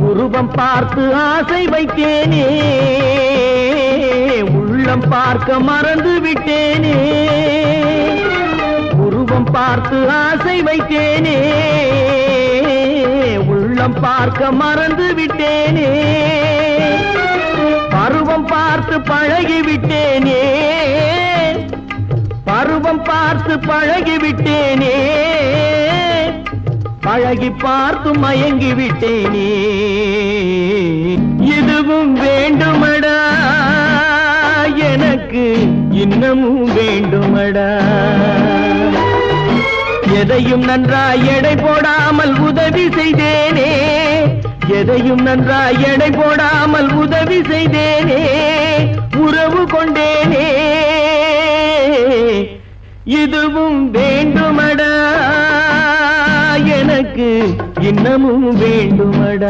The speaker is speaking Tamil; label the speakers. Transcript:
Speaker 1: உருவம் பார்த்து ஆசை வைத்தேனே, உள்ளம் பார்க்க மறந்து விட்டேனே. உருவம் பார்த்து ஆசை வைத்தேனே, உள்ளம் பார்க்க மறந்து விட்டேனே. பருவம் பார்த்து பழகிவிட்டேனே, பருவம் பார்த்து பழகிவிட்டேனே. பழகி பார்த்து மயங்கி விட்டேனே. இதுவும் வேண்டுமடா, எனக்கு இன்னமும் வேண்டுமடா. எதையும் நன்றாய் எடை போடாமல் உதவி செய்தேனே, எதையும் நன்றாய் எடை போடாமல் உதவி செய்தேனே. உறவு கொண்டேனே, இதுவும் வேண்டுமடா, எனக்கு இன்னமும் வேண்டுமடா.